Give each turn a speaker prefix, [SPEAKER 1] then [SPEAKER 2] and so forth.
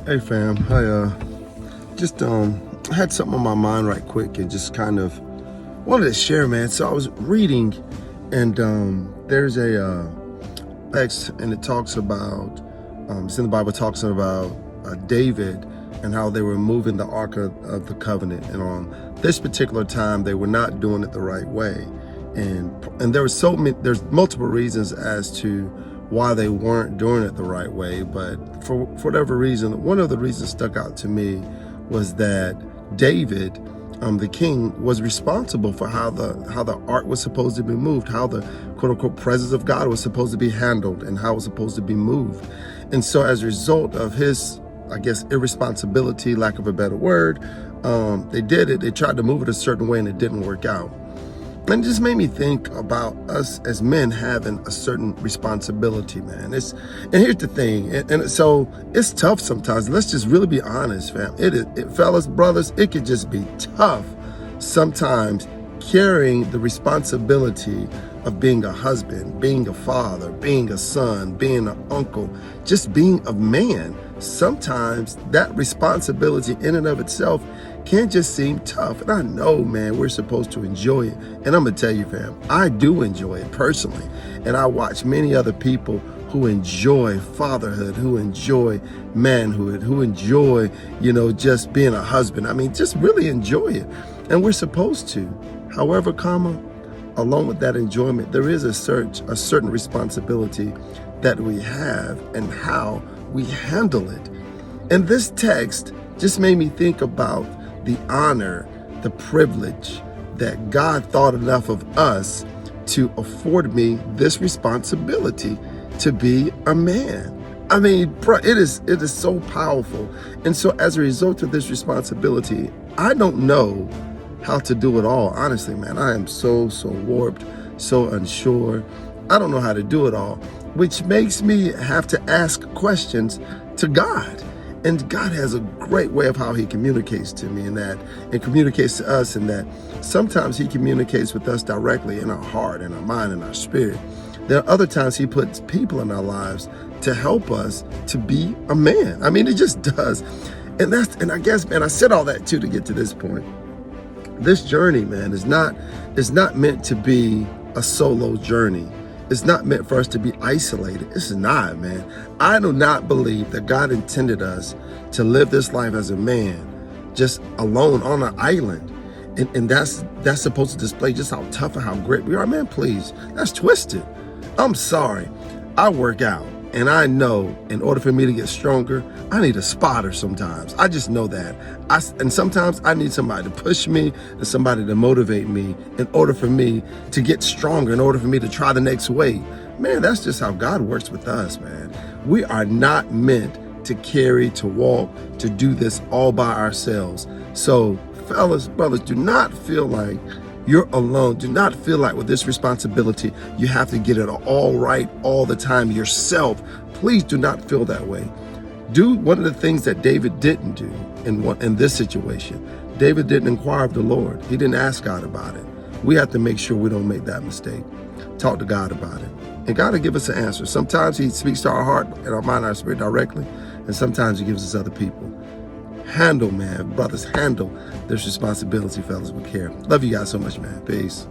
[SPEAKER 1] Hey fam, I just had something on my mind right quick and just kind of wanted to share, man. So I was reading and there's a text and it talks about it's in the Bible talks about David and how they were moving the Ark of the Covenant, and on this particular time they were not doing it the right way, and there was there's multiple reasons as to why they weren't doing it the right way, but for whatever reason, one of the reasons stuck out to me was that David, the king, was responsible for how the ark was supposed to be moved, how the quote unquote presence of God was supposed to be handled, and how it was supposed to be moved. And so as a result of his, I guess, irresponsibility, lack of a better word, they tried to move it a certain way and it didn't work out. And it just made me think about us as men having a certain responsibility, man. And here's the thing, and so it's tough sometimes. Let's just really be honest, fam. Fellas, brothers, it could just be tough sometimes carrying the responsibility of being a husband, being a father, being a son, being an uncle, just being a man. Sometimes that responsibility in and of itself can just seem tough. And I know, man, we're supposed to enjoy it. And I'm gonna tell you, fam, I do enjoy it personally. And I watch many other people who enjoy fatherhood, who enjoy manhood, who enjoy, just being a husband. I mean, just really enjoy it. And we're supposed to. However, along with that enjoyment, there is a certain responsibility that we have and how we handle it. And this text just made me think about the honor, the privilege that God thought enough of us to afford me this responsibility to be a man. I mean, bro, it is so powerful. And so as a result of this responsibility, I don't know how to do it all. Honestly, man, I am so warped, so unsure. I don't know how to do it all, which makes me have to ask questions to God. And God has a great way of how he communicates to me and communicates to us, in that sometimes he communicates with us directly in our heart, in our mind, in our spirit. There are other times he puts people in our lives to help us to be a man. I mean, it just does. And I guess, man, I said all that too to get to this point. This journey, man, is not meant to be a solo journey. It's not meant for us to be isolated. It's not, man. I do not believe that God intended us to live this life as a man, just alone on an island. And that's supposed to display just how tough and how great we are. Man, please, that's twisted. I'm sorry. I work out, and I know in order for me to get stronger, I need a spotter sometimes. I just know that. And sometimes I need somebody to push me and somebody to motivate me in order for me to get stronger, in order for me to try the next weight. Man, that's just how God works with us, man. We are not meant to carry, to walk, to do this all by ourselves. So, fellas, brothers, do not feel like you're alone. Do not feel like with this responsibility, you have to get it all right all the time yourself. Please do not feel that way. Do one of the things that David didn't do in this situation. David didn't inquire of the Lord. He didn't ask God about it. We have to make sure we don't make that mistake. Talk to God about it. And God will give us an answer. Sometimes he speaks to our heart and our mind and our spirit directly, and sometimes he gives us other people. Handle, man, brothers, handle this responsibility, fellas, with care. Love you guys so much, man. Peace.